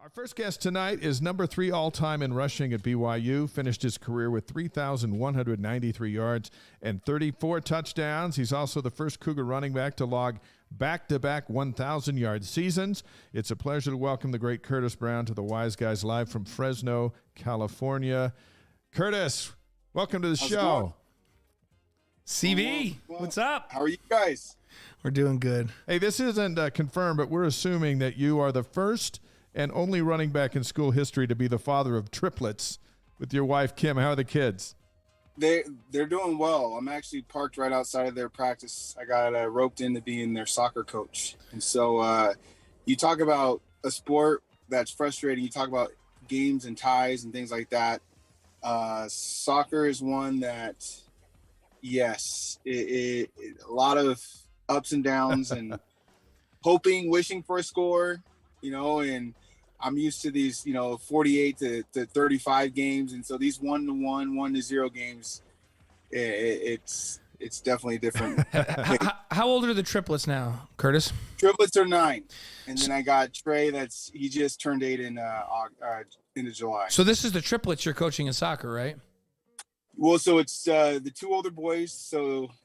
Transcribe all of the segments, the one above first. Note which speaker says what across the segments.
Speaker 1: Our first guest tonight is number 3 all-time in rushing at BYU. Finished his career with 3,193 yards and 34 touchdowns. He's also the first Cougar running back to log back-to-back 1,000-yard seasons. It's a pleasure to welcome the great Curtis Brown to the Wise Guys live from Fresno, California. Curtis, welcome to the show.
Speaker 2: CV, what's up?
Speaker 3: How are you guys?
Speaker 2: We're doing good.
Speaker 1: Hey, this isn't confirmed, but we're assuming that you are the first and only running back in school history to be the father of triplets with your wife, Kim. How are the kids?
Speaker 3: They're doing well. I'm actually parked right outside of their practice. I got roped into being their soccer coach. And so you talk about a sport that's frustrating. You talk about games and ties and things like that. Soccer is one that, yes, a lot of ups and downs and wishing for a score, and I'm used to these, 48 to 35 games. And so these 1-1, 1-0 games, it's definitely different.
Speaker 2: How old are the triplets now, Curtis?
Speaker 3: Triplets are 9. And then I got Trey he just turned 8 into July.
Speaker 2: So this is the triplets you're coaching in soccer, right?
Speaker 3: Well, so it's the 2 older boys,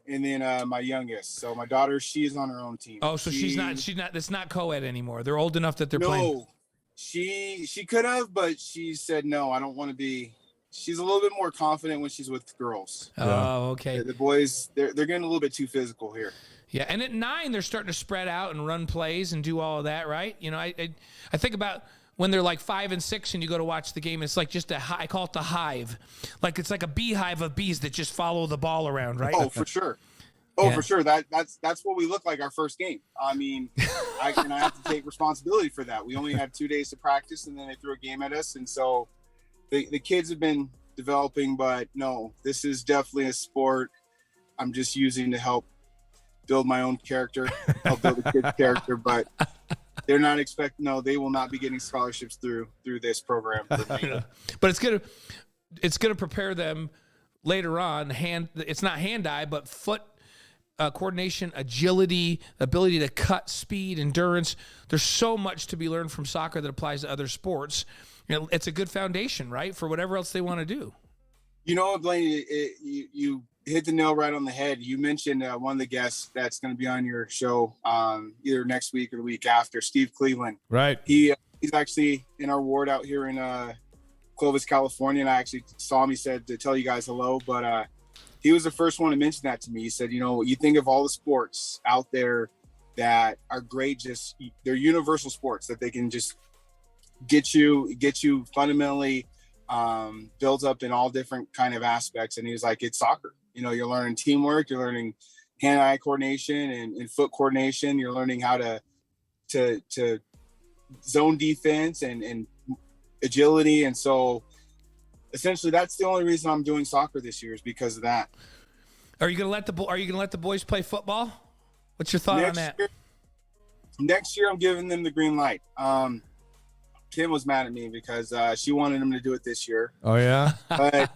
Speaker 3: and then my youngest. So my daughter, she is on her own team.
Speaker 2: Oh, so she's not. It's not co-ed anymore. They're old enough that they're playing.
Speaker 3: No, she could have, but she said no. I don't want to be. She's a little bit more confident when she's with girls.
Speaker 2: Oh, okay.
Speaker 3: The boys, they're getting a little bit too physical here.
Speaker 2: Yeah, and at 9 they're starting to spread out and run plays and do all of that, right? I think about when they're like 5 and 6 and you go to watch the game, it's like just I call it the hive. Like it's like a beehive of bees that just follow the ball around, right?
Speaker 3: Oh, for sure. For sure. That's what we look like our first game. I mean, I have to take responsibility for that. We only had 2 days to practice and then they threw a game at us. And so the kids have been developing, but no, this is definitely a sport I'm just using to help build my own character, help build the kids' character, but they're not they will not be getting scholarships through this program.
Speaker 2: But it's gonna prepare them later on. It's not hand-eye, but foot coordination, agility, ability to cut, speed, endurance. There's so much to be learned from soccer that applies to other sports. It's a good foundation, right, for whatever else they want to do.
Speaker 3: Blaine, you hit the nail right on the head. You mentioned one of the guests that's going to be on your show either next week or the week after, Steve Cleveland.
Speaker 1: Right.
Speaker 3: He's actually in our ward out here in Clovis, California, and I actually saw him. He said to tell you guys hello, but he was the first one to mention that to me. He said, you think of all the sports out there that are great, they're universal sports that they can just get you fundamentally built up in all different kind of aspects. And he was like, it's soccer. You're learning teamwork, you're learning hand-eye coordination and foot coordination. You're learning how to zone defense and agility. And so essentially that's the only reason I'm doing soccer this year is because of that.
Speaker 2: Are you going to let the boys play football? What's your thought on that?
Speaker 3: Next year I'm giving them the green light. Kim was mad at me because she wanted him to do it this year.
Speaker 1: Oh yeah.
Speaker 3: But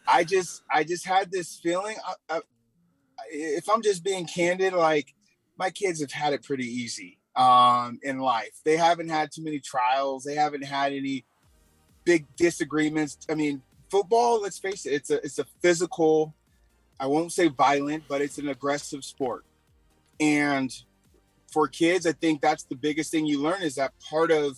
Speaker 3: I just had this feeling. If I'm just being candid, like my kids have had it pretty easy in life. They haven't had too many trials. They haven't had any big disagreements. I mean, football. Let's face it. It's a physical. I won't say violent, but it's an aggressive sport. And for kids, I think that's the biggest thing you learn is that part of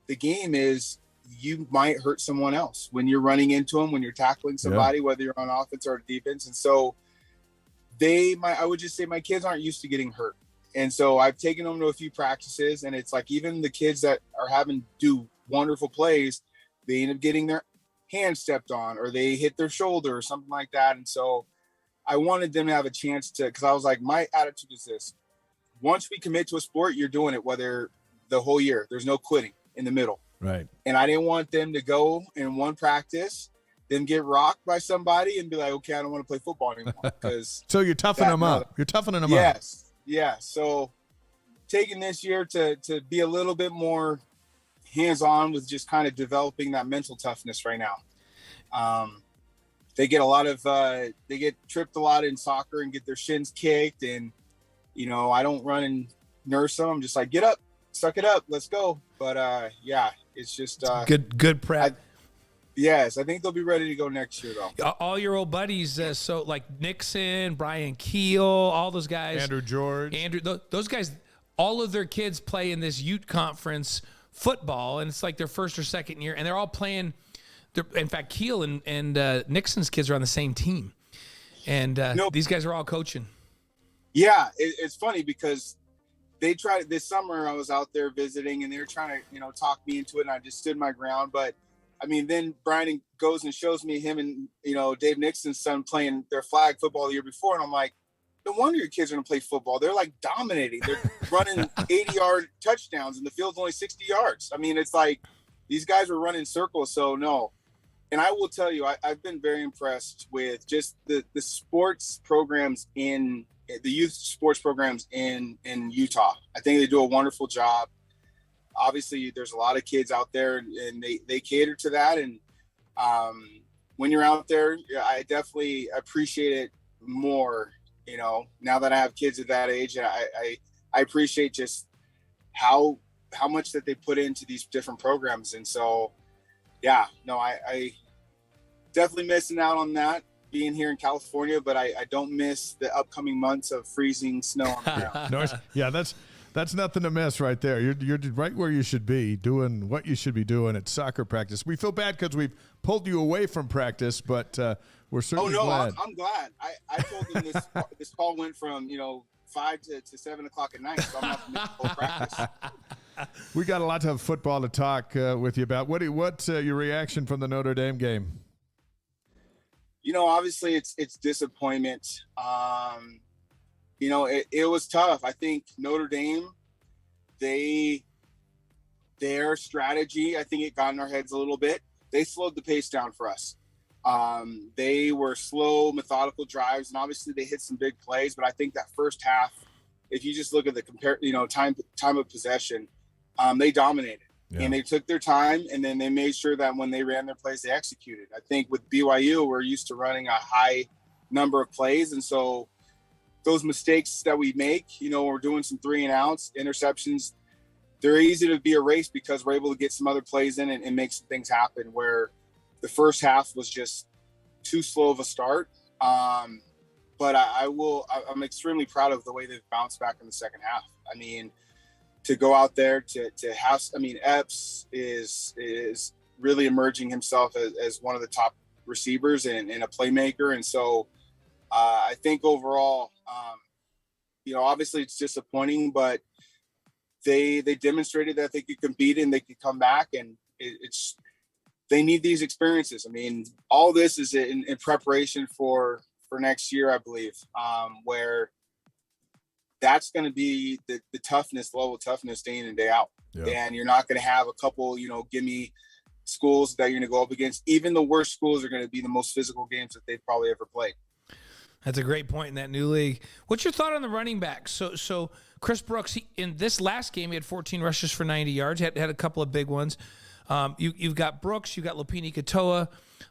Speaker 3: the game is you might hurt someone else when you're running into them, when you're tackling somebody, whether you're on offense or defense. And so I would just say my kids aren't used to getting hurt. And so I've taken them to a few practices, and it's like even the kids that are having do wonderful plays, they end up getting their hand stepped on or they hit their shoulder or something like that. And so I wanted them to have a chance because I was like, my attitude is this: once we commit to a sport, you're doing it, whether the whole year, there's no quitting in the middle.
Speaker 1: Right.
Speaker 3: And I didn't want them to go in one practice, then get rocked by somebody and be like, okay, I don't want to play football anymore. Because
Speaker 1: so you're toughening them up. You're toughening them up.
Speaker 3: Yes. Yeah. So taking this year to be a little bit more hands-on with just kind of developing that mental toughness right now. They get tripped a lot in soccer and get their shins kicked. And, I don't run and nurse them. I'm just like, get up, suck it up, let's go. But yeah, it's just
Speaker 2: good prep.
Speaker 3: Yes, I think they'll be ready to go next year, though.
Speaker 2: All your old buddies, so like Nixon, Brian Keel, all those guys.
Speaker 1: Andrew George.
Speaker 2: Those guys, all of their kids play in this Ute Conference football, and it's like their first or second year, and they're all playing. In fact, Keel and Nixon's kids are on the same team, and these guys are all coaching.
Speaker 3: Yeah, it's funny because they tried this summer. I was out there visiting, and they were trying to, talk me into it, and I just stood my ground, but I mean, then Brian goes and shows me him and, Dave Nixon's son playing their flag football the year before. And I'm like, no wonder your kids are going to play football. They're like dominating. They're running 80-yard touchdowns and the field's only 60 yards. I mean, it's like these guys were running circles. So no. And I will tell you, I've been very impressed with just the sports programs the youth sports programs in Utah. I think they do a wonderful job. Obviously there's a lot of kids out there and they cater to that. And when you're out there, I definitely appreciate it more, now that I have kids at that age. And I appreciate just how much that they put into these different programs. And so, yeah, no, I definitely missing out on that being here in California, but I don't miss the upcoming months of freezing snow on the ground.
Speaker 1: Yeah, that's nothing to miss right there. You're right where you should be, doing what you should be doing at soccer practice. We feel bad because we've pulled you away from practice, but we're certainly glad.
Speaker 3: I'm glad. I told them this call went from 5 to 7 o'clock at night, so I'm not missing whole practice.
Speaker 1: We got a lot of football to talk with you about. What's your reaction from the Notre Dame game?
Speaker 3: Obviously it's disappointment. It was tough. I think Notre Dame, their strategy, I think it got in our heads a little bit. They slowed the pace down for us. They were slow, methodical drives, and obviously they hit some big plays. But I think that first half, if you just look at the time of possession, they dominated. Yeah. And they took their time, and then they made sure that when they ran their plays, they executed. I think with BYU, we're used to running a high number of plays, and so those mistakes that we make, we're doing some 3-and-outs, interceptions, they're easy to be erased because we're able to get some other plays in and make some things happen, where the first half was just too slow of a start. But I'm extremely proud of the way they've bounced back in the second half. I mean, to go out there to have, Epps is really emerging himself as one of the top receivers and a playmaker. And so I think overall, obviously it's disappointing, but they demonstrated that they could compete and they could come back, and they need these experiences. I mean, all this is in preparation for next year, I believe, where that's going to be the level of toughness day in and day out. Yeah. And you're not going to have a couple, gimme schools that you're going to go up against. Even the worst schools are going to be the most physical games that they've probably ever played.
Speaker 2: That's a great point in that new league. What's your thought on the running backs? So Chris Brooks, in this last game, he had 14 rushes for 90 yards, had a couple of big ones. You've got Brooks, you've got Lopini Katoa,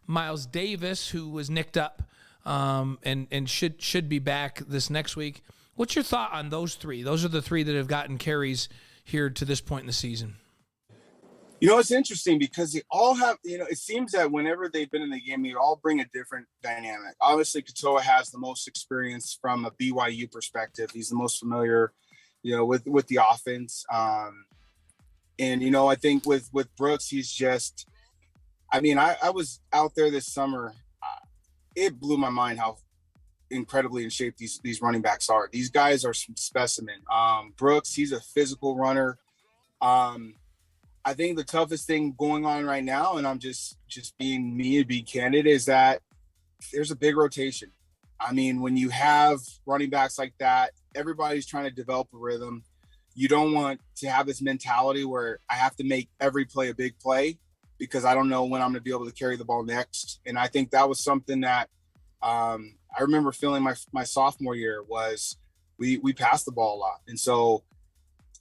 Speaker 2: Miles Davis, who was nicked up and should be back this next week. What's your thought on those three? Those are the three that have gotten carries here to this point in the season.
Speaker 3: It's interesting because they all have, it seems that whenever they've been in the game, they all bring a different dynamic. Obviously, Katoa has the most experience from a BYU perspective. He's the most familiar, with the offense. And, I think with Brooks, he's just, I was out there this summer. It blew my mind how incredibly in shape these running backs are. These guys are some specimen. Brooks, he's a physical runner. I think the toughest thing going on right now, and I'm just being me and being candid, is that there's a big rotation. When you have running backs like that, everybody's trying to develop a rhythm. You don't want to have this mentality where I have to make every play a big play because I don't know when I'm going to be able to carry the ball next. And I think that was something that I remember feeling my sophomore year was we passed the ball a lot. And so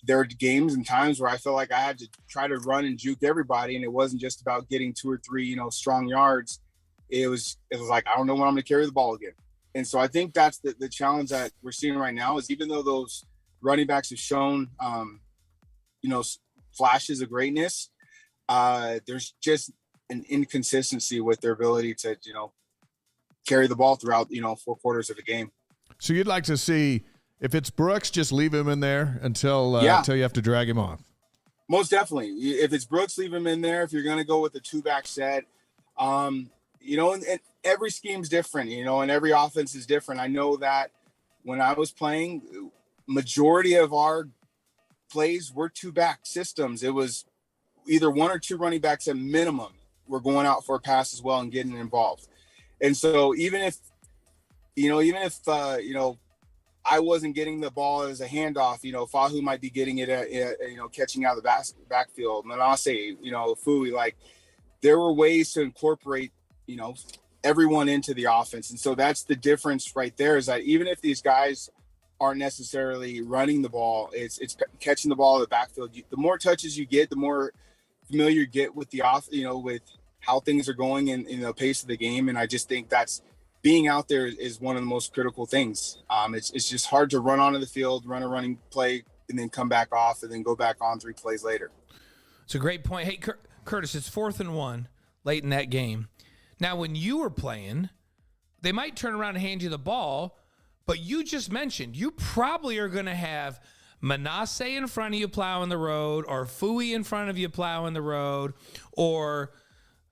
Speaker 3: there were games and times where I felt like I had to try to run and juke everybody. And it wasn't just about getting 2 or 3, strong yards. It was like, I don't know when I'm going to carry the ball again. And so I think that's the challenge that we're seeing right now is even though those running backs have shown, flashes of greatness. There's just an inconsistency with their ability to, carry the ball throughout, 4 quarters of a game.
Speaker 1: So you'd like to see, if it's Brooks, just leave him in there until you have to drag him off.
Speaker 3: Most definitely. If it's Brooks, leave him in there. If you're going to go with a 2-back set, and every scheme's different, and every offense is different. I know that when I was playing, majority of our plays were 2-back systems. It was either 1 or 2 running backs at minimum were going out for a pass as well and getting involved. And so even if I wasn't getting the ball as a handoff, Fahu might be getting it at catching out of the backfield. Manasseh, Fui, like there were ways to incorporate, everyone into the offense. And so that's the difference right there, is that even if these guys aren't necessarily running the ball, it's catching the ball in the backfield. The more touches you get, the more familiar you get with the with how things are going in the pace of the game. And I just think that's being out there is one of the most critical things. It's just hard to run onto the field, run a running play, and then come back off and then go back on 3 plays later.
Speaker 2: It's a great point. Hey, Curtis, it's 4th and 1 late in that game. Now, when you were playing, they might turn around and hand you the ball, but you just mentioned you probably are going to have Manasseh in front of you plowing the road, or Fui in front of you plowing the road, or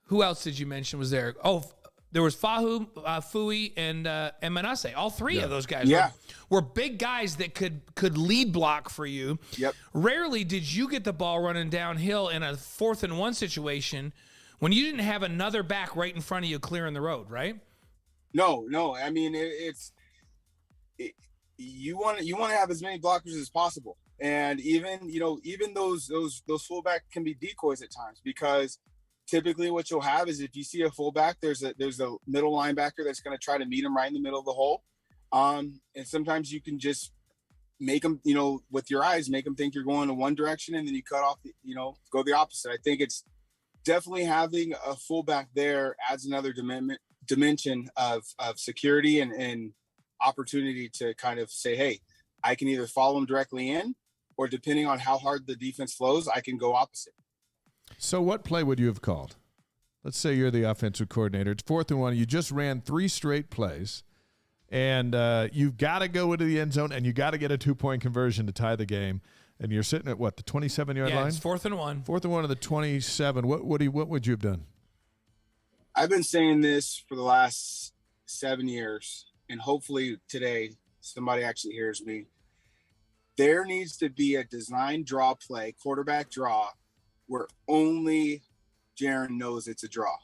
Speaker 2: who else did you mention was there? Oh, there was Fahu, Fui, and Manasseh. All 3 of those guys were big guys that could lead block for you.
Speaker 3: Yep.
Speaker 2: Rarely did you get the ball running downhill in a 4th and 1 situation when you didn't have another back right in front of you clearing the road, right?
Speaker 3: No. I mean, you want to have as many blockers as possible, and even those fullback can be decoys at times, because typically what you'll have is if you see a fullback, there's a middle linebacker that's going to try to meet him right in the middle of the hole, and sometimes you can just make them, with your eyes, make them think you're going in one direction, and then you cut off, go the opposite. I think it's definitely having a fullback there adds another dimension of security and opportunity to kind of say, hey, I can either follow him directly in, or depending on how hard the defense flows, I can go opposite.
Speaker 1: So what play would you have called? Let's say you're the offensive coordinator. It's 4th and 1. You just ran 3 straight plays, and you've got to go into the end zone, and you got to get a 2-point conversion to tie the game. And you're sitting at what, the 27-yard line?
Speaker 2: Yeah, it's 4th and 1.
Speaker 1: 4th and 1 of the 27. What would you have done?
Speaker 3: I've been saying this for the last 7 years, and hopefully today somebody actually hears me. There needs to be a design draw play, quarterback draw, where only Jaren knows it's a draw.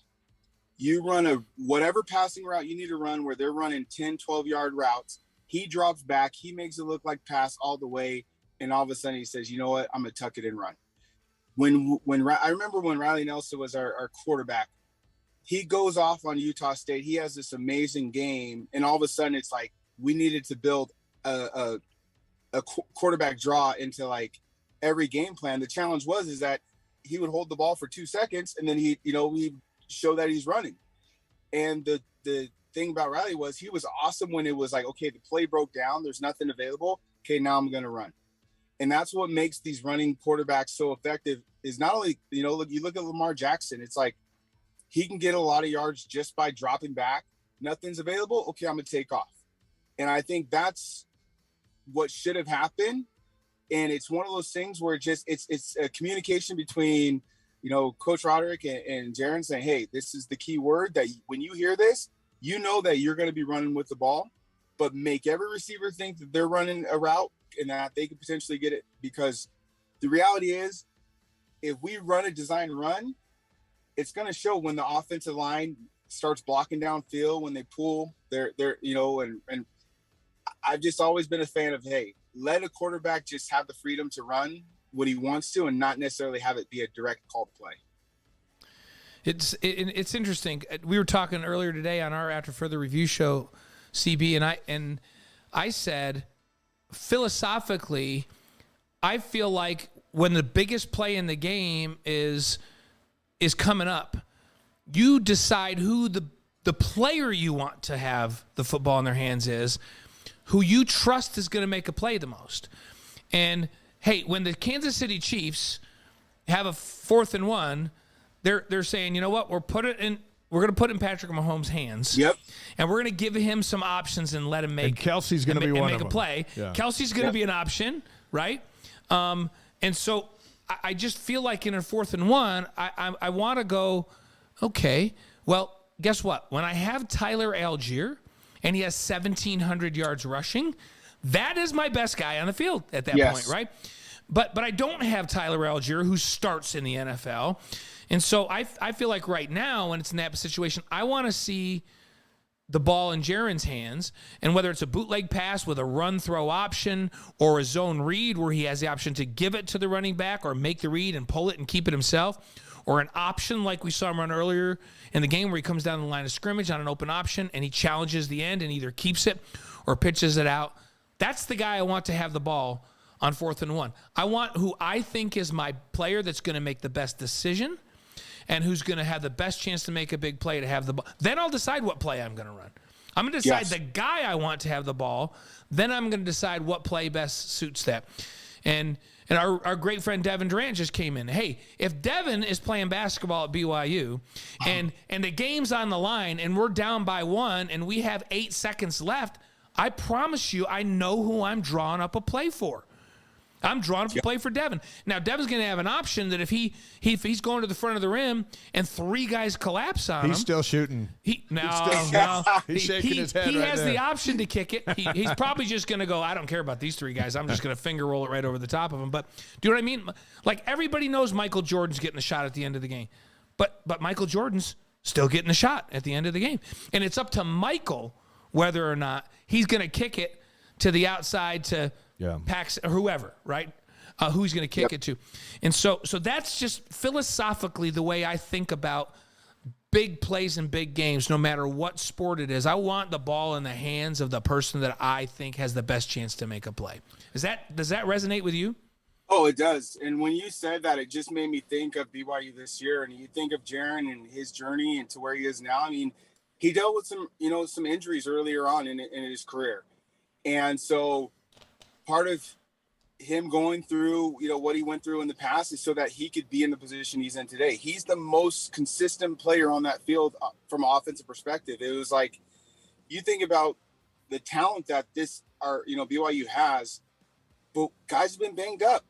Speaker 3: You run whatever passing route you need to run, where they're running 10, 12-yard routes. He drops back. He makes it look like pass all the way. And all of a sudden he says, you know what, I'm going to tuck it and run. When I remember when Riley Nelson was our quarterback, he goes off on Utah State. He has this amazing game. And all of a sudden it's like, we needed to build a quarterback draw into like every game plan. The challenge is that he would hold the ball for 2 seconds, and then he show that he's running. And the thing about Riley was he was awesome when it was like, okay, the play broke down. There's nothing available. Okay, now I'm going to run. And that's what makes these running quarterbacks so effective, is not only, you look at Lamar Jackson, it's like he can get a lot of yards just by dropping back. Nothing's available. Okay, I'm going to take off. And I think that's what should have happened. And it's one of those things where it's a communication between, Coach Roderick and Jaren saying, hey, this is the key word, that when you hear this, that you're going to be running with the ball, but make every receiver think that they're running a route and that they could potentially get it. Because the reality is, if we run a design run, it's going to show when the offensive line starts blocking downfield, when they pull their and I've just always been a fan of, hey, let a quarterback just have the freedom to run what he wants to, and not necessarily have it be a direct call to play.
Speaker 2: It's interesting. We were talking earlier today on our After Further Review show, CB, and I said, philosophically, I feel like when the biggest play in the game is coming up, you decide who the player you want to have the football in their hands is, who you trust is going to make a play the most. And hey, when the Kansas City Chiefs have a 4th and 1, they're saying, you know what, we're going to put it in Patrick Mahomes' hands.
Speaker 3: Yep.
Speaker 2: And we're going to give him some options and let him make.
Speaker 1: And Kelsey's going to be one of them.
Speaker 2: Make a play.
Speaker 1: Yeah.
Speaker 2: Kelsey's going to be an option, right? And so I just feel like in a 4th and 1, I want to go, okay, well, guess what? When I have Tyler Algier and he has 1,700 yards rushing, that is my best guy on the field at that point, right? But I don't have Tyler Algier, who starts in the NFL. And so I feel like right now, when it's in that situation, I want to see the ball in Jaron's hands, and whether it's a bootleg pass with a run-throw option or a zone read where he has the option to give it to the running back or make the read and pull it and keep it himself, or an option like we saw him run earlier in the game where he comes down the line of scrimmage on an open option and he challenges the end and either keeps it or pitches it out. That's the guy I want to have the ball on 4th and 1. I want who I think is my player that's going to make the best decision and who's going to have the best chance to make a big play to have the ball. Then I'll decide what play I'm going to run. I'm going to decide the guy I want to have the ball. Then I'm going to decide what play best suits that. And our great friend Devin Durant just came in. Hey, if Devin is playing basketball at BYU and the game's on the line and we're down by 1 and we have 8 seconds left, I promise you I know who I'm drawing up a play for. I'm drawing up a play for Devin. Now, Devin's going to have an option that if he's going to the front of the rim and 3 guys collapse on him.
Speaker 1: He's still shooting.
Speaker 2: He's
Speaker 1: shaking his head.
Speaker 2: He
Speaker 1: right
Speaker 2: has
Speaker 1: there.
Speaker 2: the option to kick it. He's probably just going to go, I don't care about these 3 guys. I'm just going to finger roll it right over the top of them. But do you know what I mean? Like, everybody knows Michael Jordan's getting a shot at the end of the game. But Michael Jordan's still getting a shot at the end of the game. And it's up to Michael whether or not he's going to kick it to the outside to Pax or whoever, right? Who he's going to kick it to. And so that's just philosophically the way I think about big plays and big games, no matter what sport it is. I want the ball in the hands of the person that I think has the best chance to make a play. Does that resonate with you?
Speaker 3: Oh, it does. And when you said that, it just made me think of BYU this year. And you think of Jaron and his journey and to where he is now. I mean, he dealt with some injuries earlier on in his career. And so part of him going through, what he went through in the past is so that he could be in the position he's in today. He's the most consistent player on that field from an offensive perspective. It was like, you think about the talent that BYU has, but guys have been banged up.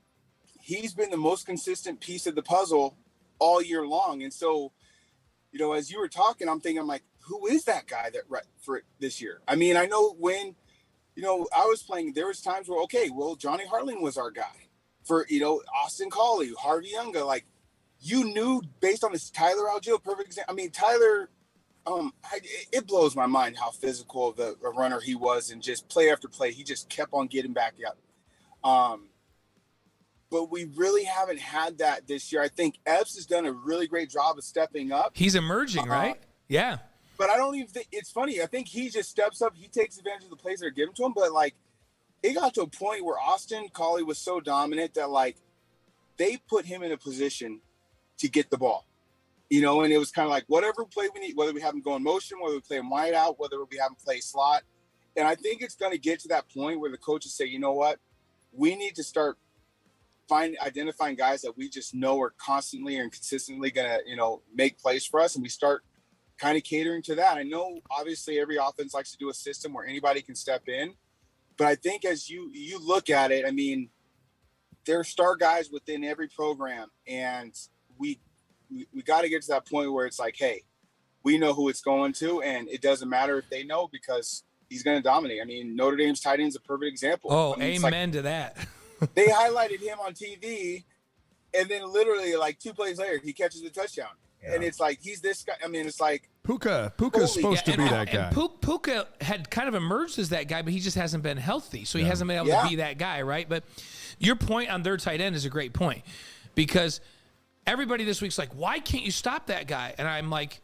Speaker 3: He's been the most consistent piece of the puzzle all year long. And so, as you were talking, I'm thinking, like, who is that guy for this year? I mean, I know when, I was playing, there was times where, okay, well, Johnny Hartling was our guy for, Austin Collie, Harvey Younga. Like, you knew based on this Tyler Algier, perfect example. I mean, Tyler, it blows my mind how physical of a runner he was, and just play after play, he just kept on getting back up. But we really haven't had that this year. I think Epps has done a really great job of stepping up.
Speaker 2: He's emerging, right? Yeah.
Speaker 3: But I don't even think it's funny. I think he just steps up. He takes advantage of the plays that are given to him. But, like, it got to a point where Austin Collie was so dominant that, like, they put him in a position to get the ball, and it was kind of like whatever play we need, whether we have him go in motion, whether we play him wide out, whether we have him play slot. And I think it's going to get to that point where the coaches say, you know what, we need to start identifying guys that we just know are constantly and consistently going to, make plays for us. And we start kind of catering to that. I know obviously every offense likes to do a system where anybody can step in, but I think as you look at it, I mean, there are star guys within every program, and we got to get to that point where it's like, hey, we know who it's going to, and it doesn't matter if they know, because he's going to dominate. I mean, Notre Dame's tight end is a perfect example.
Speaker 2: Oh,
Speaker 3: I mean,
Speaker 2: amen to that.
Speaker 3: They highlighted him on TV, and then literally like 2 plays later, he catches a touchdown. Yeah. And it's like, he's this guy. I mean, it's like
Speaker 1: Puka's supposed to be that guy.
Speaker 2: And Puka had kind of emerged as that guy, but he just hasn't been healthy. So he hasn't been able to be that guy, right? But your point on their tight end is a great point, because everybody this week's like, why can't you stop that guy? And I'm like,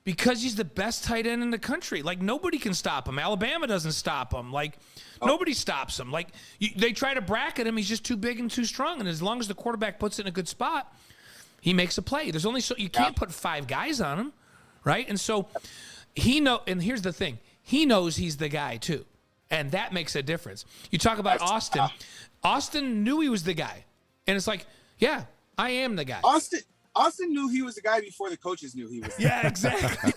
Speaker 2: because he's the best tight end in the country. Like, nobody can stop him. Alabama doesn't stop him. Like, nobody stops him. Like, they try to bracket him. He's just too big and too strong. And as long as the quarterback puts it in a good spot, he makes a play. There's only you can't put 5 guys on him, right? And so and here's the thing. He knows he's the guy too. And that makes a difference. You talk about Austin. Austin knew he was the guy. And it's like, yeah, I am the guy.
Speaker 3: Austin knew he was the guy before the coaches knew he was the guy.
Speaker 2: Yeah, exactly.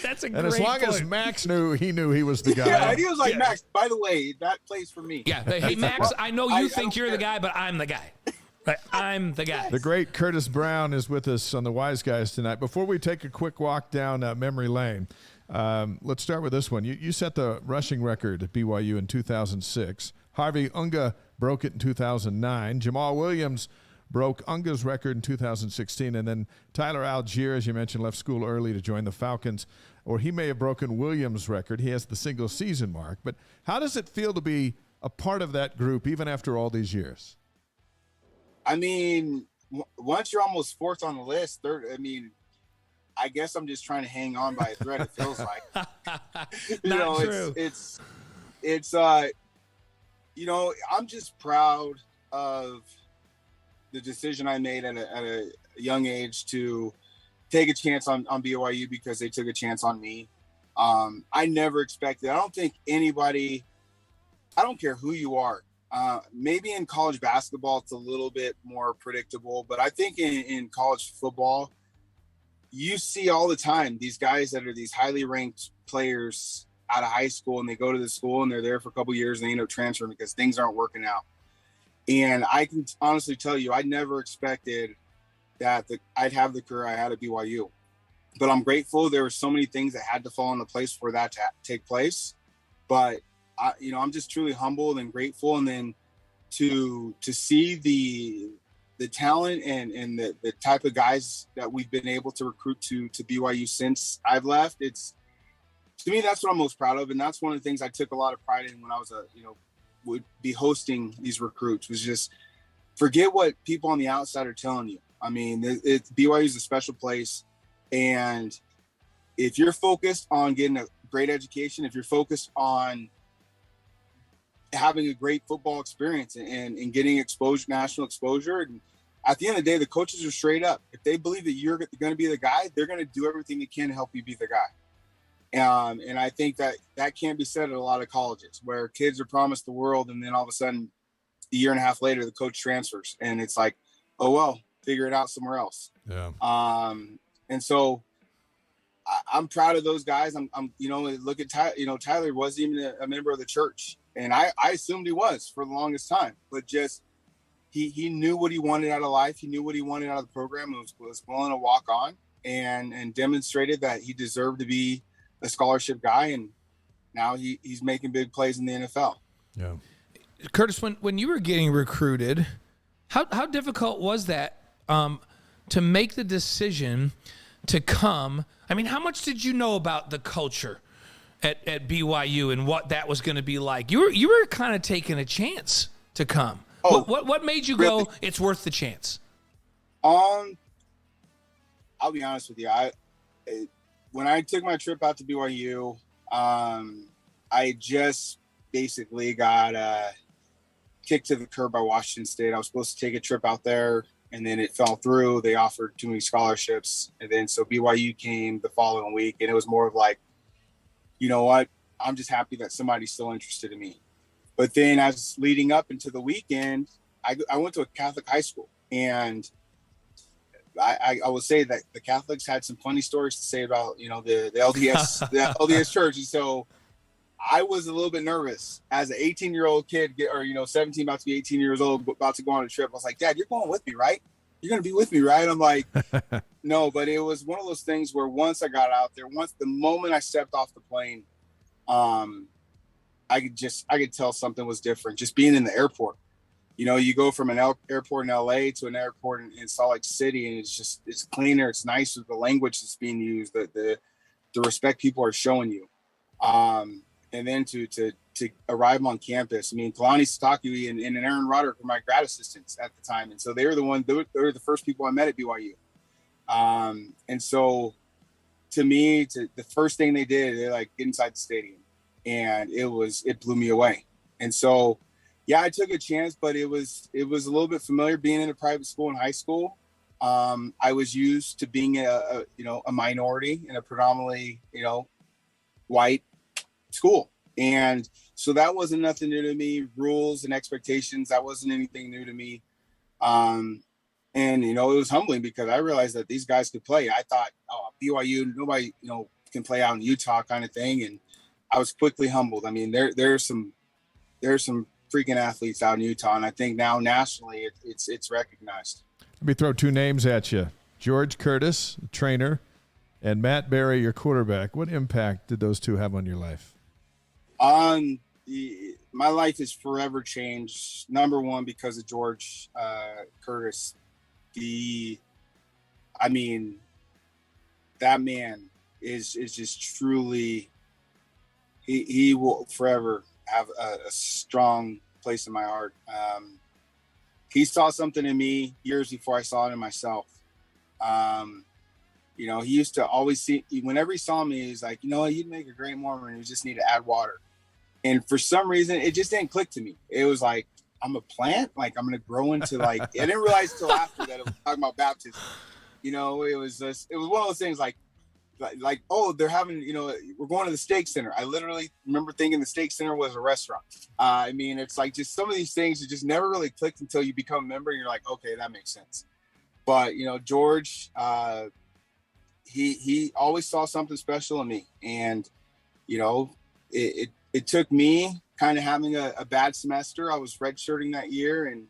Speaker 2: That's a great
Speaker 1: And as long
Speaker 2: point.
Speaker 1: as Max knew he was the guy.
Speaker 3: Yeah, and he was like, Max, by the way, that plays for me.
Speaker 2: Yeah, hey, Max, I know you think you're the guy, but I'm the guy. Right? I'm the guy.
Speaker 1: The great Curtis Brown is with us on the Wise Guys tonight. Before we take a quick walk down memory lane, let's start with this one. You set the rushing record at BYU in 2006. Harvey Unga broke it in 2009. Jamal Williams broke Unga's record in 2016. And then Tyler Algier, as you mentioned, left school early to join the Falcons. Or he may have broken Williams' record. He has the single season mark. But how does it feel to be a part of that group even after all these years?
Speaker 3: I mean, once you're almost fourth on the list, third, I mean, I guess I'm just trying to hang on by a thread, it feels like.
Speaker 2: Not true.
Speaker 3: It's I'm just proud of the decision I made at a young age to take a chance on BYU because they took a chance on me. I never expected, I don't think anybody, I don't care who you are. Maybe in college basketball, it's a little bit more predictable, but I think in college football, you see all the time these guys that are these highly ranked players out of high school, and they go to the school and they're there for a couple of years and they end up transferring because things aren't working out. And I can honestly tell you, I never expected that I'd have the career I had at BYU, but I'm grateful. There were so many things that had to fall into place for that to take place. But I'm just truly humbled and grateful. And then to see the talent and the type of guys that we've been able to recruit to BYU since I've left, to me, that's what I'm most proud of. And that's one of the things I took a lot of pride in when I was would be hosting these recruits, was just forget what people on the outside are telling you. I mean, BYU is a special place. And if you're focused on getting a great education, if you're focused on having a great football experience and getting exposure, national exposure. And at the end of the day, the coaches are straight up. If they believe that you're going to be the guy, they're going to do everything they can to help you be the guy. And I think that can't be said at a lot of colleges where kids are promised the world. And then all of a sudden, a year and a half later, the coach transfers and it's like, oh, well, figure it out somewhere else.
Speaker 1: Yeah.
Speaker 3: And so I'm proud of those guys. I'm look at Tyler, Tyler wasn't even a member of the church. And I assumed he was for the longest time, but just he knew what he wanted out of life. He knew what he wanted out of the program and was willing to walk on and demonstrated that he deserved to be a scholarship guy. And now he's making big plays in the NFL.
Speaker 1: Yeah.
Speaker 2: Curtis, when you were getting recruited, how difficult was that to make the decision to come? I mean, how much did you know about the culture at BYU and what that was going to be like? You were kind of taking a chance to come.
Speaker 3: Oh,
Speaker 2: what made you
Speaker 3: really?
Speaker 2: go, it's worth the chance?
Speaker 3: I'll be honest with you. When I took my trip out to BYU, I just basically got kicked to the curb by Washington State. I was supposed to take a trip out there, and then it fell through. They offered too many scholarships. And then so BYU came the following week, and it was more of like, you know what? I'm just happy that somebody's still interested in me. But then as leading up into the weekend, I went to a Catholic high school, and I will say that the Catholics had some funny stories to say about, the LDS, the LDS church. And so I was a little bit nervous as an 18-year-old kid, 17, about to be 18 years old, about to go on a trip. I was like, Dad, you're going with me, right? You're going to be with me, right? I'm like, no, but it was one of those things where once I got out there, the moment I stepped off the plane, I could tell something was different. Just being in the airport, you go from an airport in LA to an airport in Salt Lake City, and it's cleaner. It's nicer. The language that's being used, the respect people are showing you. And then to arrive on campus. I mean, Kalani Sitake and Aaron Roderick were my grad assistants at the time. And so they were the first people I met at BYU. And so to me, the first thing they did, they like get inside the stadium, and it blew me away. And so, yeah, I took a chance, but it was a little bit familiar being in a private school in high school. I was used to being a minority in a predominantly, white school. And so that wasn't nothing new to me. Rules and expectations, that wasn't anything new to me. And, it was humbling because I realized that these guys could play. I thought, BYU, nobody, can play out in Utah kind of thing. And I was quickly humbled. I mean, there's some freaking athletes out in Utah. And I think now nationally it's recognized.
Speaker 1: Let me throw two names at you. George Curtis, trainer, and Matt Berry, your quarterback. What impact did those two have on your life?
Speaker 3: My life is forever changed. Number one, because of George Curtis. That man is just truly, he will forever have a strong place in my heart. He saw something in me years before I saw it in myself. He used to always see, whenever he saw me, he's like, you'd make a great Mormon. You just need to add water. And for some reason, it just didn't click to me. It was like, I'm a plant, like I'm going to grow into I didn't realize till after that it was talking about baptism. It was one of those things like, oh, they're having, we're going to the steak center. I literally remember thinking the steak center was a restaurant. It's like just some of these things that just never really clicked until you become a member and you're like, okay, that makes sense. But, George, he always saw something special in me. And, it took me kind of having a bad semester. I was redshirting that year and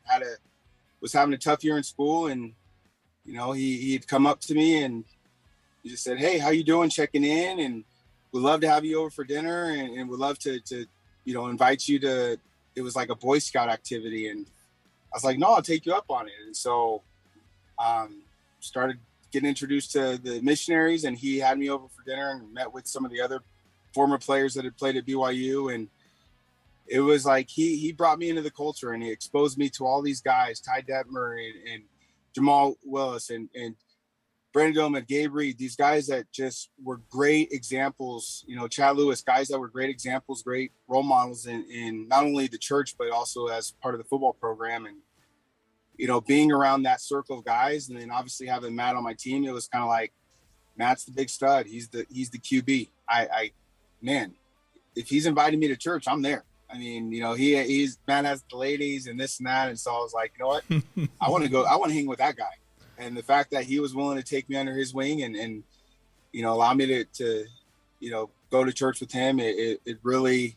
Speaker 3: was having a tough year in school. And, he'd come up to me and he just said, "Hey, how you doing? Checking in. And we'd love to have you over for dinner. And we'd love to invite you to," it was like a Boy Scout activity. And I was like, "No, I'll take you up on it." And so, started getting introduced to the missionaries, and he had me over for dinner and met with some of the other former players that had played at BYU. And it was like he brought me into the culture, and he exposed me to all these guys, Ty Detmer and Jamal Willis and Brandon Dillman, Gabe Reed, these guys that just were great examples, Chad Lewis, guys that were great examples, great role models in not only the church, but also as part of the football program. And, being around that circle of guys, and then obviously having Matt on my team, it was kind of like, Matt's the big stud. He's the QB. Man, if he's inviting me to church, I'm there. Matt has the ladies and this and that. And so I was like, you know what? I want to hang with that guy. And the fact that he was willing to take me under his wing and allow me to go to church with him, it really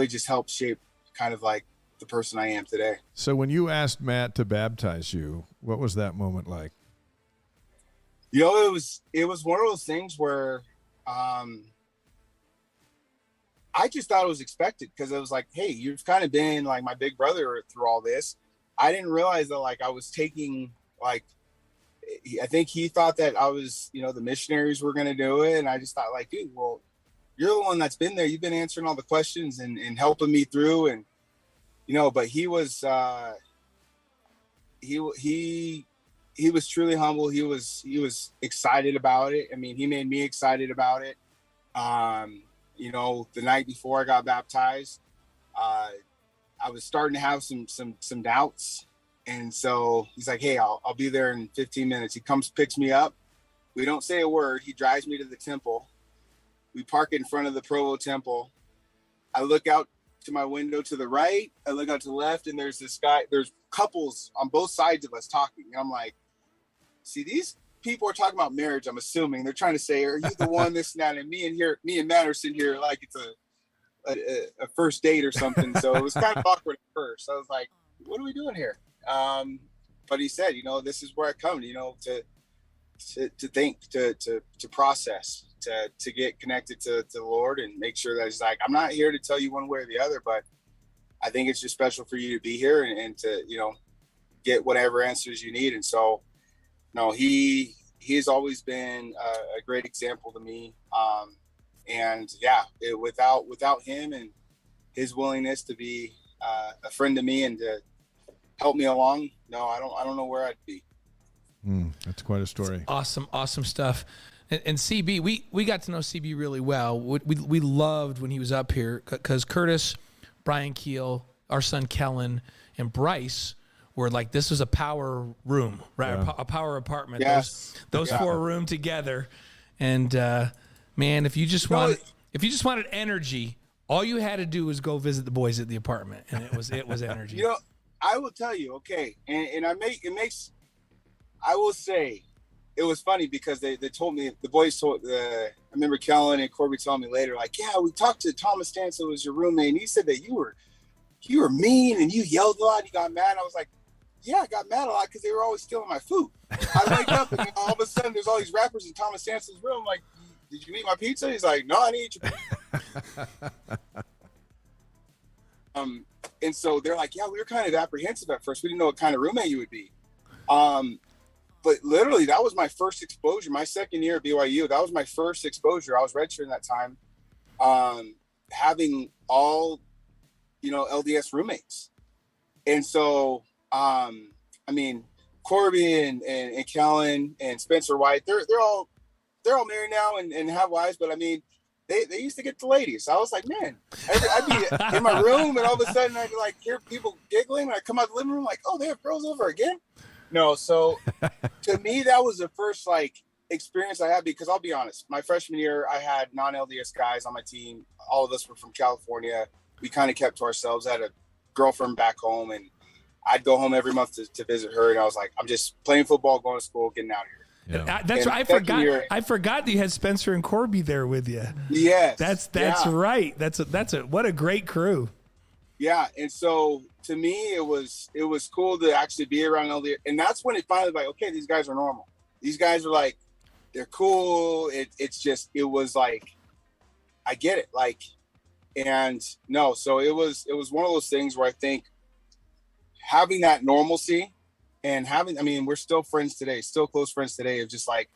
Speaker 3: just helped shape kind of like the person I am today.
Speaker 1: So when you asked Matt to baptize you, what was that moment like?
Speaker 3: It was one of those things where I just thought it was expected, because it was like, hey, you've kind of been like my big brother through all this. I didn't realize that I was taking I think he thought that I was, the missionaries were going to do it. And I just thought dude, well, you're the one that's been there. You've been answering all the questions and helping me through. And, but he was, he was truly humble. He was excited about it. He made me excited about it. The night before I got baptized, I was starting to have some doubts. And so he's like, "Hey, I'll be there in 15 minutes. He comes, picks me up. We don't say a word. He drives me to the temple. We park in front of the Provo temple. I look out to my window to the right. I look out to the left, and there's this guy. There's couples on both sides of us talking. And I'm like, see, these people are talking about marriage. I'm assuming they're trying to say, are you the one, this and that? And me and Matt are sitting here like it's a first date or something. So it was kind of awkward at first. I was like, what are we doing here? But he said, this is where I come, to think, to process, to get connected to the Lord and make sure that he's like, I'm not here to tell you one way or the other, but I think it's just special for you to be here and to, get whatever answers you need. And so, he's always been a great example to me. Without him and his willingness to be a friend to me and to help me along, I don't know where I'd be.
Speaker 1: That's quite a story.
Speaker 2: Awesome stuff. And CB, we got to know CB really well. We loved when he was up here because Curtis, Brian Keel, our son Kellen, and Bryce were like, this was a power room, right? Yeah. A power apartment.
Speaker 3: Yes.
Speaker 2: Those four room together. And man, if you just wanted energy All you had to do was go visit the boys at the apartment, and it was energy.
Speaker 3: You know, I will tell you, okay, and I will say, it was funny because they told me, the boys told, I remember Kellen and Corby telling me later, like, yeah, we talked to Thomas Stanson, who was your roommate, and he said that you were mean and you yelled a lot and you got mad. I was like, yeah, I got mad a lot because they were always stealing my food. I wake up and all of a sudden there's all these rappers in Thomas Stanson's room. I'm like, did you eat my pizza? He's like, no, I didn't eat your pizza. And so they're like, yeah, we were kind of apprehensive at first. We didn't know what kind of roommate you would be. But literally, that was my first exposure. My second year at BYU, that was my first exposure. I was redshirting that time, having all, LDS roommates. And so, I mean, Corby and Kellen and Spencer White, they're all married now and have wives. But I mean, they used to get the ladies. I was like, man, I'd be in my room and all of a sudden I'd like hear people giggling. And I come out the living room like, oh, they have girls over again. No. So to me, that was the first like experience I had, because I'll be honest, my freshman year, I had non-LDS guys on my team. All of us were from California. We kind of kept to ourselves. I had a girlfriend back home and I'd go home every month to visit her. And I was like, I'm just playing football, going to school, getting out of here.
Speaker 2: Yeah. That's right. I forgot that you had Spencer and Corby there with you.
Speaker 3: Yes.
Speaker 2: That's right. What a great crew.
Speaker 3: Yeah. And so to me, it was cool to actually be around LDS. And that's when it finally like, okay, these guys are normal. These guys are like, they're cool. It was like, I get it. Like, and no, so it was one of those things where I think having that normalcy and we're still friends today, still close friends today, of just like,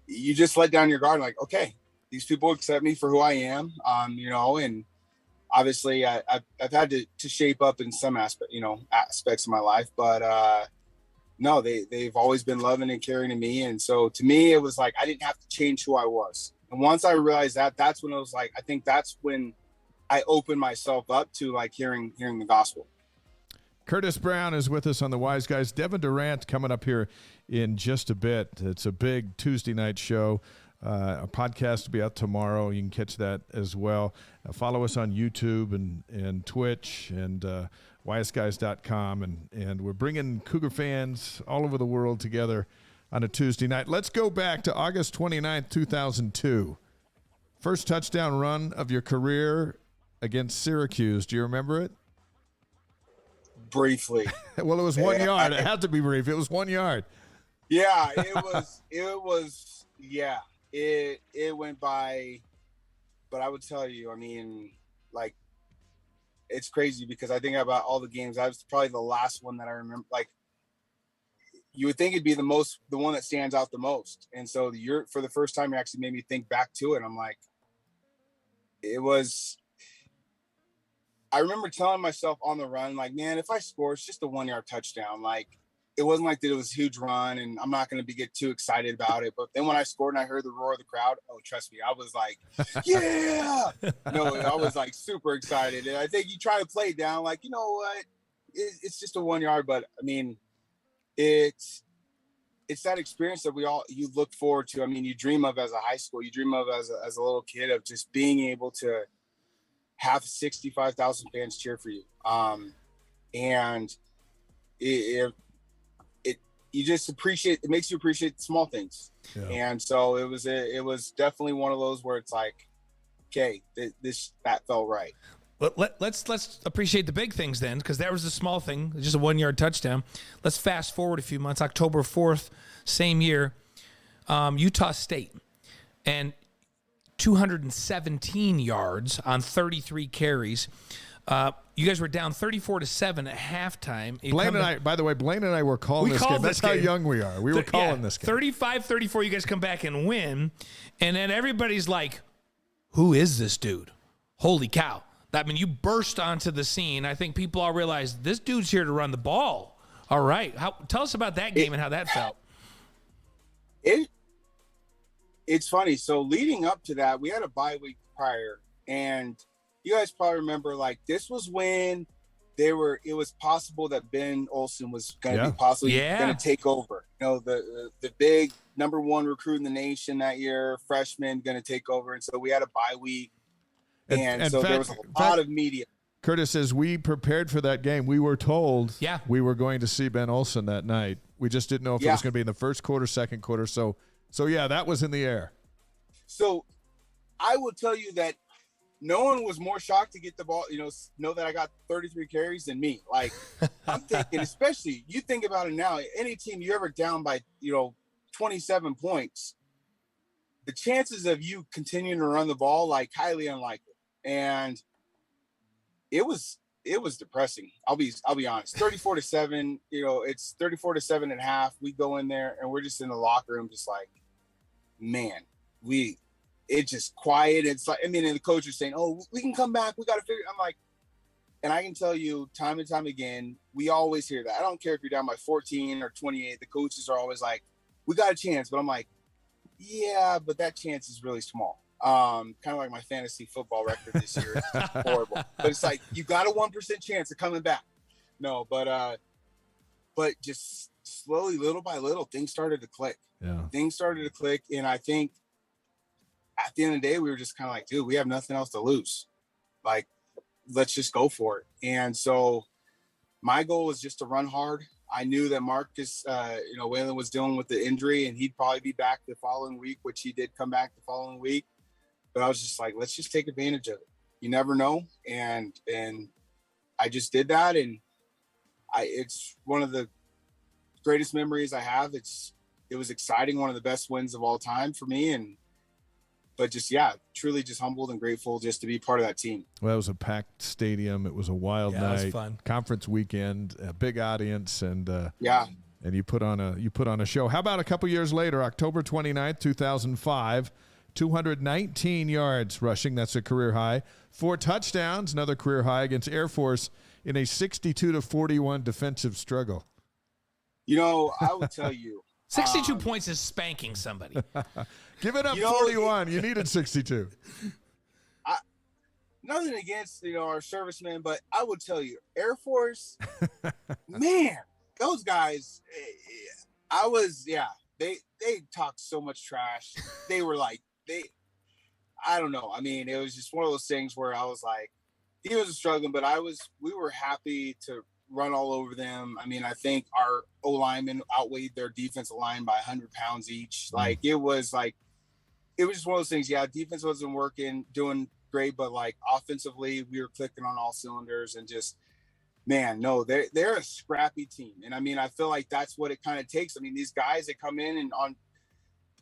Speaker 3: you just let down your guard, like, okay, these people accept me for who I am, and obviously I've had to shape up in some aspects of my life, but no, they've always been loving and caring to me. And so to me, it was like, I didn't have to change who I was. And once I realized that, that's when it was like, I think that's when I opened myself up to like hearing the gospel.
Speaker 1: Curtis Brown is with us on the Wise Guys. Devin Durant coming up here in just a bit. It's a big Tuesday night show. A podcast will be out tomorrow. You can catch that as well. Follow us on YouTube and Twitch and wiseguys.com. And we're bringing Cougar fans all over the world together on a Tuesday night. Let's go back to August 29th, 2002. First touchdown run of your career against Syracuse. Do you remember it?
Speaker 3: Briefly.
Speaker 1: Well, it was 1 yard. It had to be brief. It was 1 yard.
Speaker 3: Yeah, it went by, but I would tell you, I mean, like, it's crazy because I think about all the games. That was probably the last one that I remember. Like, you would think it'd be the one that stands out the most. And so for the first time, it actually made me think back to it. I'm like, I remember telling myself on the run, like, man, if I score, it's just a 1 yard touchdown. Like, it wasn't like that it was a huge run and I'm not going to get too excited about it. But then when I scored and I heard the roar of the crowd, oh, trust me, I was like, yeah. No, I was like super excited. And I think you try to play it down like, you know what, it's just a 1 yard. But I mean, it's that experience that you look forward to. I mean, you dream of as a high school, you dream of as a little kid, of just being able to have 65,000 fans cheer for you. And you just appreciate, it makes you appreciate the small things. Yeah. And so it was definitely one of those where it's like, okay, that felt right.
Speaker 2: Well, let's appreciate the big things then, because that was a small thing, just a 1 yard touchdown. Let's fast forward a few months. October 4th, same year, Utah State, and 217 yards on 33 carries. You guys were down 34-7 at halftime. Blaine
Speaker 1: and I were calling this game. That's how young we are. We were calling this game.
Speaker 2: 35-34, you guys come back and win. And then everybody's like, who is this dude? Holy cow. I mean, you burst onto the scene. I think people all realized this dude's here to run the ball. All right. Tell us about that game and how that felt.
Speaker 3: It's funny. So leading up to that, we had a bye week prior, and you guys probably remember, like, this was when it was possible that Ben Olsen was going to be possibly going to take over. You know, the big number one recruit in the nation that year, freshman, going to take over. And so we had a bye week. And
Speaker 1: in
Speaker 3: so there
Speaker 1: fact-
Speaker 3: was a lot of media.
Speaker 1: Curtis, as we prepared for that game, we were told we were going to see Ben Olsen that night. We just didn't know if it was going to be in the first quarter, second quarter. So yeah, that was in the air.
Speaker 3: So I will tell you that no one was more shocked to get the ball, know that I got 33 carries than me. Like, I'm thinking, especially you think about it now, any team you're ever down by, 27 points, the chances of you continuing to run the ball, like, highly unlikely. And it was depressing. I'll be honest. 34-7, it's 34-7 and a half. We go in there and we're just in the locker room, just like, man, it's just quiet. It's like, and the coach is saying, oh, we can come back. We got to figure. I'm like, and I can tell you time and time again, we always hear that. I don't care if you're down by 14 or 28. The coaches are always like, we got a chance. But I'm like, yeah, but that chance is really small. Kind of like my fantasy football record this year. It's horrible. But it's like, you got a 1% chance of coming back. No, but just slowly, little by little, things started to click.
Speaker 1: Yeah.
Speaker 3: Things started to click. And I think at the end of the day, we were just kind of like, dude, we have nothing else to lose. Like, let's just go for it. And so my goal was just to run hard. I knew that Marcus, Whalen was dealing with the injury and he'd probably be back the following week, which he did come back the following week. But I was just like, let's just take advantage of it. You never know. And I just did that. And it's one of the greatest memories I have. It was exciting. One of the best wins of all time for me. But just, truly just humbled and grateful just to be part of that team.
Speaker 1: Well, it was a packed stadium. It was a wild night.
Speaker 2: It was fun.
Speaker 1: Conference weekend, a big audience, and and you put on a show. How about a couple years later, October 29th, 2005, 219 yards rushing. That's a career high. 4 touchdowns, another career high against Air Force in a 62-41 defensive struggle.
Speaker 3: I will tell you.
Speaker 2: 62 points is spanking somebody.
Speaker 1: Give it up, 41. You needed 62.
Speaker 3: Nothing against, our servicemen, but I would tell you, Air Force, man, those guys, they talked so much trash. They were like, I don't know. It was just one of those things where I was like, he was struggling, but we were happy to run all over them. I think our O-linemen outweighed their defensive line by 100 pounds each. Like, it was just one of those things. Yeah, defense wasn't working, doing great, but like offensively, we were clicking on all cylinders and just, man, no, they're a scrappy team. And I feel like that's what it kind of takes. These guys that come in and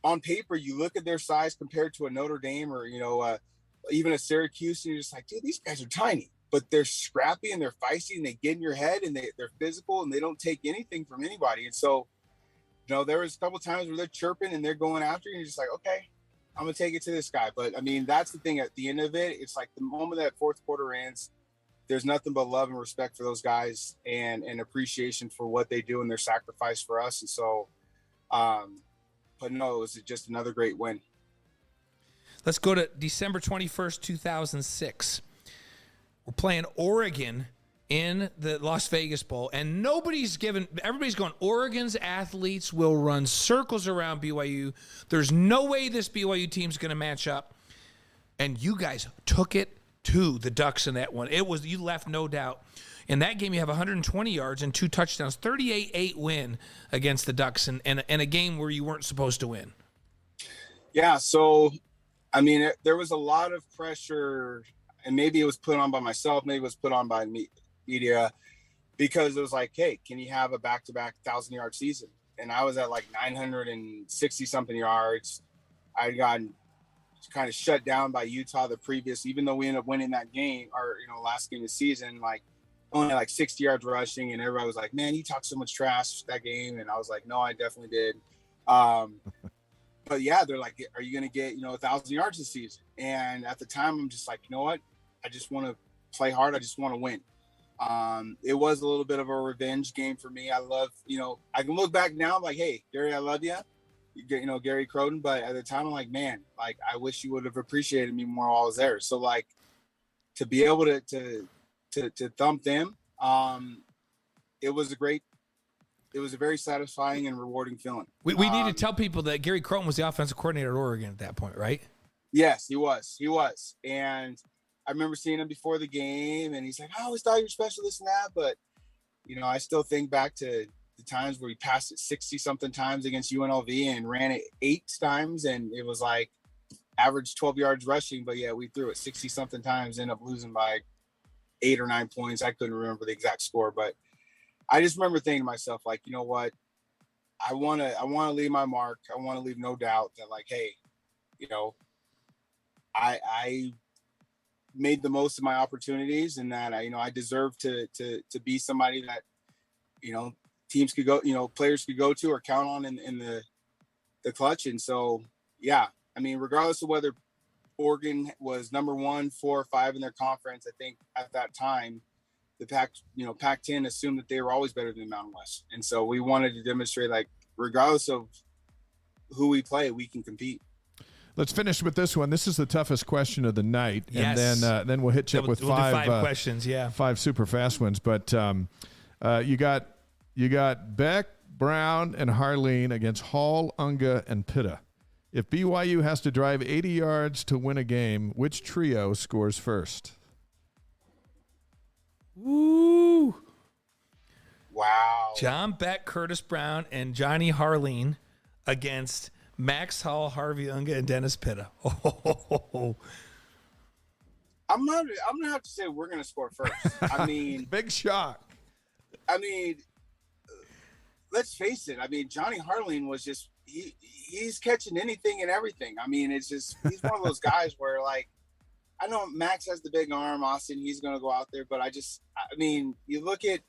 Speaker 3: on paper, you look at their size compared to a Notre Dame or, even a Syracuse, and you're just like, dude, these guys are tiny. But they're scrappy and they're feisty and they get in your head and they're physical and they don't take anything from anybody. And so, there was a couple times where they're chirping and they're going after you and you're just like, okay, I'm going to take it to this guy. But that's the thing at the end of it. It's like the moment that fourth quarter ends, there's nothing but love and respect for those guys and appreciation for what they do and their sacrifice for us. And so, but no, it was just another great win.
Speaker 2: Let's go to December 21st, 2006. We're playing Oregon in the Las Vegas Bowl, and everybody's going, Oregon's athletes will run circles around BYU. There's no way this BYU team's going to match up. And you guys took it to the Ducks in that one. You left no doubt. In that game, you have 120 yards and 2 touchdowns, 38-8 win against the Ducks and a game where you weren't supposed to win.
Speaker 3: Yeah, so, there was a lot of pressure, and maybe it was put on by myself, maybe it was put on by media, because it was like, hey, can you have a back-to-back 1,000-yard season? And I was at like 960-something yards. I got kind of shut down by Utah even though we ended up winning that game, or, last game of the season, like only like 60 yards rushing. And everybody was like, man, you talked so much trash that game. And I was like, no, I definitely did. But yeah, they're like, are you going to get, 1,000 yards this season? And at the time, I'm just like, you know what? I just want to play hard. I just want to win. It was a little bit of a revenge game for me. I love, I can look back now, I'm like, hey, Gary, I love you. Gary Croton. But at the time, I'm like, man, like, I wish you would have appreciated me more while I was there. So like, to be able to thump them, it was a very satisfying and rewarding feeling.
Speaker 2: We need to tell people that Gary Croton was the offensive coordinator at Oregon at that point, right?
Speaker 3: Yes, he was. And I remember seeing him before the game, and he's like, I always thought you were special, this and that. But, I still think back to the times where he passed it 60-something times against UNLV and ran it 8 times, and it was like average 12 yards rushing. But, yeah, we threw it 60-something times, ended up losing by 8 or 9 points. I couldn't remember the exact score, but I just remember thinking to myself, like, you know what? I want to leave my mark. I want to leave no doubt that, like, hey, I made the most of my opportunities, and that I deserve to be somebody that, teams could go, players could go to or count on in the clutch. And so, yeah, I mean, regardless of whether Oregon was number 1, 4, or 5 in their conference, I think at that time, the Pac-10 assumed that they were always better than the Mountain West. And so we wanted to demonstrate, like, regardless of who we play, we can compete.
Speaker 1: Let's finish with this one. This is the toughest question of the night,
Speaker 2: Yes.
Speaker 1: and then we'll hit you up with
Speaker 2: We'll do
Speaker 1: 5
Speaker 2: questions. Yeah,
Speaker 1: 5 super fast ones. But you got Beck, Brown, and Harleen against Hall, Unga, and Pitta. If BYU has to drive 80 yards to win a game, which trio scores first?
Speaker 2: Woo!
Speaker 3: Wow.
Speaker 2: John Beck, Curtis Brown, and Johnny Harleen against Max Hall, Harvey Unga, and Dennis Pitta. Oh.
Speaker 3: I'm gonna have to say we're gonna score first. I mean,
Speaker 1: Big shock.
Speaker 3: I mean, let's face it. I mean, Johnny Harleen was just he's catching anything and everything. I mean, it's just he's one of those guys where, like, I know Max has the big arm, Austin, he's gonna go out there, but I mean, you look at.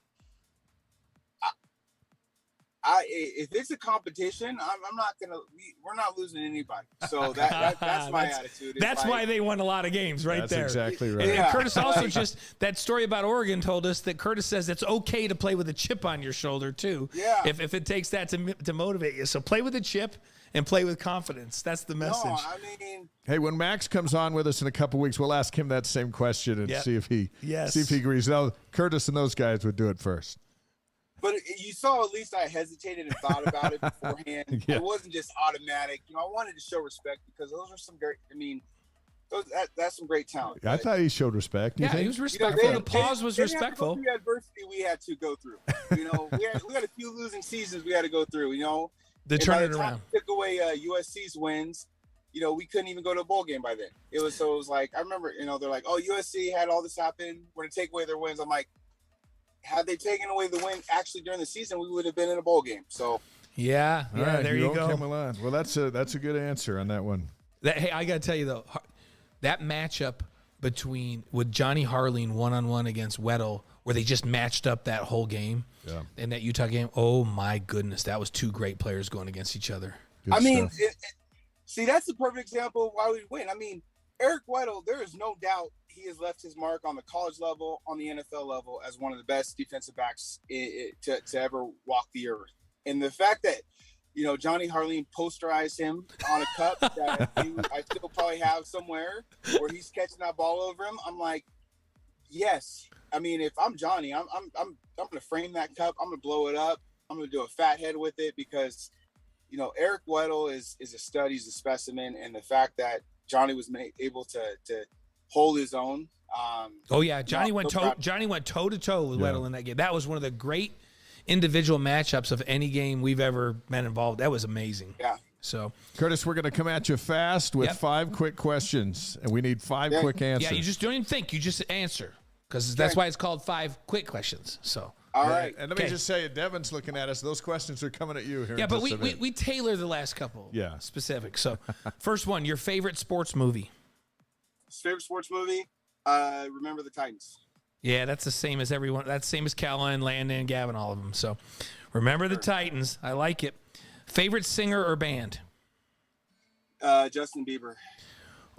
Speaker 3: If it's a competition, I'm not gonna. We're not losing anybody. So that's my attitude.
Speaker 2: That's why they won a lot of games, right?
Speaker 1: That's
Speaker 2: there.
Speaker 1: Exactly right.
Speaker 2: And Curtis also just that story about Oregon told us that Curtis says it's okay to play with a chip on your shoulder too.
Speaker 3: Yeah.
Speaker 2: If it takes that to motivate you, so play with a chip and play with confidence. That's the message.
Speaker 3: No, I mean,
Speaker 1: hey, when Max comes on with us in a couple weeks, we'll ask him that same question and see if he agrees. No, Curtis and those guys would do it first.
Speaker 3: But you saw, at least I hesitated and thought about it beforehand.
Speaker 1: Yeah.
Speaker 3: It wasn't just automatic. I wanted to show respect because those are some great. I mean, that's some great talent.
Speaker 1: I thought he showed respect. You think?
Speaker 2: He was respectful. The pause was respectful.
Speaker 3: The adversity we had to go through. We had a few losing seasons we had to go through.
Speaker 2: They turned it around.
Speaker 3: Took away USC's wins. We couldn't even go to a bowl game by then. It was like, I remember. They're like, oh, USC had all this happen. We're gonna take away their wins. I'm like, had they taken away the win actually during the season, we would have been in a bowl game. So
Speaker 2: yeah,
Speaker 1: right,
Speaker 2: there you go.
Speaker 1: Well, that's a good answer on that one.
Speaker 2: Hey, I gotta tell you though, that matchup with Johnny Harleen 1-on-1 against Weddle, where they just matched up that whole game, in that Utah game. Oh my goodness, that was 2 great players going against each other.
Speaker 3: Good stuff. See, that's the perfect example of why we win. I mean, Eric Weddle, there is no doubt he has left his mark on the college level, on the NFL level, as one of the best defensive backs to ever walk the earth. And the fact that, Johnny Harleen posterized him on a cup that I still probably have somewhere where he's catching that ball over him, I'm like, yes. I mean, if I'm Johnny, I'm going to frame that cup. I'm going to blow it up. I'm going to do a fat head with it because, Eric Weddle is a stud. He's a specimen. And the fact that Johnny was able to hold his own.
Speaker 2: Johnny went toe to toe with Weddle in that game. That was one of the great individual matchups of any game we've ever been involved. That was amazing.
Speaker 3: Yeah.
Speaker 2: So,
Speaker 1: Curtis, we're going to come at you fast with 5 quick questions, and we need 5 quick answers.
Speaker 2: Yeah, you just don't even think; you just answer, because that's why it's called 5 quick questions. So.
Speaker 3: All right.
Speaker 1: And let me just say, Devin's looking at us. Those questions are coming at you here.
Speaker 2: Yeah, but we tailor the last couple.
Speaker 1: Yeah.
Speaker 2: Specific. So, first one, your favorite sports movie.
Speaker 3: Favorite sports movie? Remember the Titans.
Speaker 2: Yeah, that's the same as everyone. That's the same as Callan, Landon, Gavin, all of them. So, Remember the Titans. I like it. Favorite singer or band?
Speaker 3: Justin Bieber.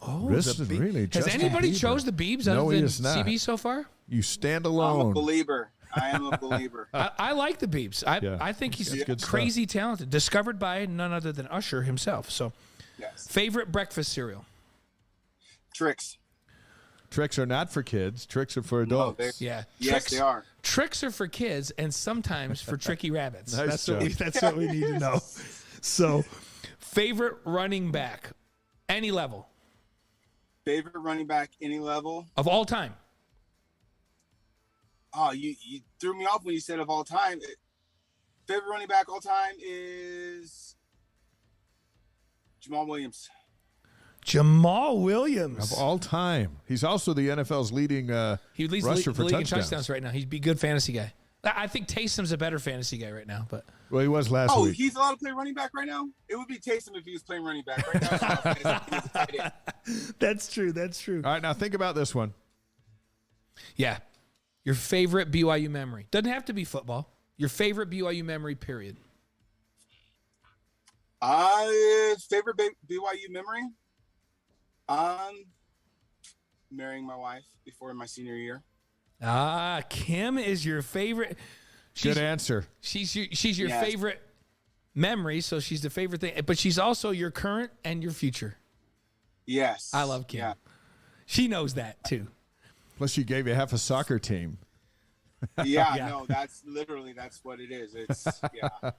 Speaker 1: Oh, really?
Speaker 2: Has anybody chose the Biebs other than CB so far?
Speaker 1: You stand alone.
Speaker 3: I'm a believer. I am a believer.
Speaker 2: I like the Biebs. I think he's crazy talented. Discovered by none other than Usher himself. So, favorite breakfast cereal?
Speaker 3: Trix.
Speaker 1: Tricks are not for kids. Tricks are for adults.
Speaker 2: Yeah.
Speaker 3: Yes, they are.
Speaker 2: Tricks are for kids and sometimes for tricky rabbits.
Speaker 1: Nice
Speaker 2: That's what we need to know. So, favorite running back, any level?
Speaker 3: Favorite running back, any level
Speaker 2: of all time.
Speaker 3: Oh, you threw me off when you said of all time. Favorite running back all time is Jamal Williams.
Speaker 2: Jamal Williams.
Speaker 1: Of all time. He's also the NFL's leading
Speaker 2: he leads
Speaker 1: rusher
Speaker 2: the
Speaker 1: for
Speaker 2: league in
Speaker 1: touchdowns.
Speaker 2: touchdowns right now. He'd be a good fantasy guy. I think Taysom's a better fantasy guy right now. But
Speaker 1: Well, he was last week.
Speaker 3: He's allowed to play running back right now? It would be Taysom if he was playing running back right now.
Speaker 2: That's true. That's true.
Speaker 1: All right, now think about this one.
Speaker 2: Yeah. Your favorite BYU memory. Doesn't have to be football. Your favorite BYU memory, period.
Speaker 3: Favorite BYU memory? Marrying my wife before my senior year.
Speaker 2: Kim is your favorite.
Speaker 1: Good answer.
Speaker 2: She's your favorite memory, so she's the favorite thing. But she's also your current and your future.
Speaker 3: Yes.
Speaker 2: I love Kim.
Speaker 3: Yeah.
Speaker 2: She knows that, too.
Speaker 1: Plus, she gave you half a soccer team.
Speaker 3: Yeah,
Speaker 2: Yeah.
Speaker 3: no, that's what it is. It's, yeah.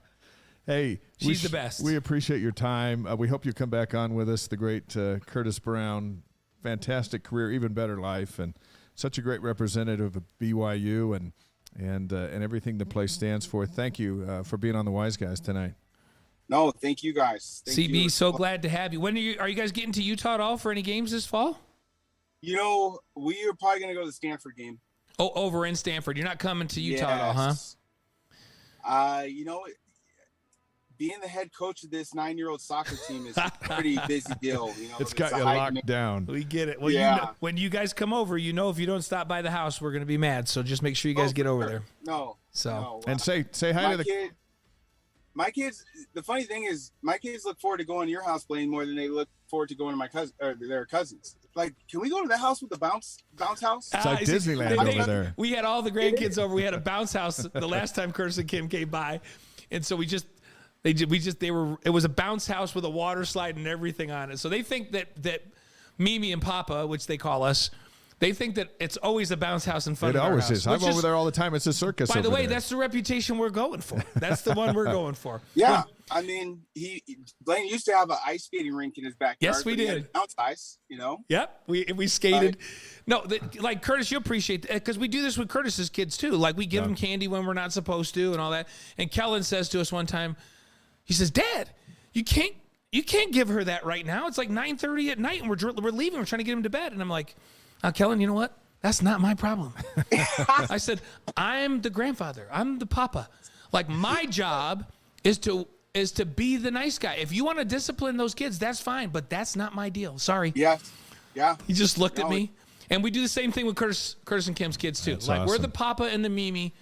Speaker 1: Hey,
Speaker 2: She's the best.
Speaker 1: We appreciate your time. We hope you come back on with us. The great Curtis Brown, fantastic career, even better life, and such a great representative of BYU and everything the place stands for. Thank you for being on the Wise Guys tonight.
Speaker 3: No, thank you guys. Thank
Speaker 2: CB,
Speaker 3: you.
Speaker 2: so glad to have you. When are you guys getting to Utah at all for any games this fall?
Speaker 3: You know, we are probably going to go to the Stanford game.
Speaker 2: Oh, over in Stanford. You're not coming to Utah at all, huh?
Speaker 3: You know, being the head coach of this 9-year-old soccer team is a pretty busy deal. You know,
Speaker 1: It's got you locked down.
Speaker 2: We get it. Well,
Speaker 3: Yeah.
Speaker 2: when you guys come over, if you don't stop by the house, we're going to be mad. So just make sure you guys get over there.
Speaker 3: No.
Speaker 2: So
Speaker 3: no.
Speaker 1: And say hi to the
Speaker 3: My kids. The funny thing is, my kids look forward to going to your house playing more than they look forward to going to my cousin or their cousins. Like, can we go to the house with the bounce house?
Speaker 1: It's like Disneyland over there.
Speaker 2: We had all the grandkids over. We had a bounce house the last time Curtis and Kim came by, and so it was a bounce house with a water slide and everything on it. So they think that Mimi and Papa, which they call us, they think that it's always a bounce house in front
Speaker 1: It
Speaker 2: of our
Speaker 1: always
Speaker 2: house,
Speaker 1: is. I'm over there all the time. It's a circus.
Speaker 2: By the
Speaker 1: over
Speaker 2: way,
Speaker 1: there.
Speaker 2: that's the reputation we're going for. That's the one we're going for.
Speaker 3: Yeah, I mean, Blaine used to have an ice skating rink in his backyard.
Speaker 2: Yes, we
Speaker 3: but he
Speaker 2: did.
Speaker 3: had bounce ice, you know.
Speaker 2: Yep, we skated. No, like Curtis, you appreciate that because we do this with Curtis's kids too. Like we give them candy when we're not supposed to and all that. And Kellen says to us one time, he says, "Dad, you can't give her that right now. It's like 9:30 at night and we're leaving. We're trying to get him to bed." And I'm like, Kellen, you know what? That's not my problem. I said, I'm the grandfather. I'm the papa. Like my job is to be the nice guy. If you want to discipline those kids, that's fine, but that's not my deal. Sorry.
Speaker 3: Yes. Yeah.
Speaker 2: He just looked at me. And we do the same thing with Curtis and Kim's kids too.
Speaker 1: That's
Speaker 2: like we're
Speaker 1: awesome.
Speaker 2: the papa and the Mimi.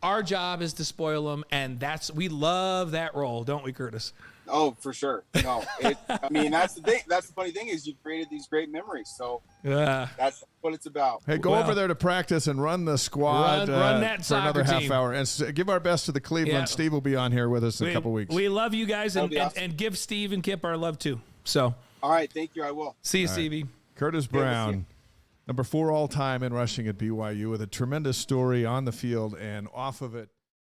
Speaker 2: Our job is to spoil them, and we love that role, don't we, Curtis?
Speaker 3: Oh, for sure. No, I mean, that's the thing. That's the funny thing is you've created these great memories. So that's what it's about.
Speaker 1: Hey, go over there to practice and run the squad
Speaker 2: Run that
Speaker 1: for
Speaker 2: soccer
Speaker 1: another half
Speaker 2: team.
Speaker 1: hour. And give our best to the Cleveland.
Speaker 2: Yeah.
Speaker 1: Steve will be on here with us in a couple weeks.
Speaker 2: We love you guys, and,
Speaker 3: That'll be awesome.
Speaker 2: and give Steve and Kip our love too. So
Speaker 3: All right. Thank you. I will.
Speaker 2: see you, Stevie.
Speaker 1: Curtis Brown, number 4 all time in rushing at BYU with a tremendous story on the field and off of it.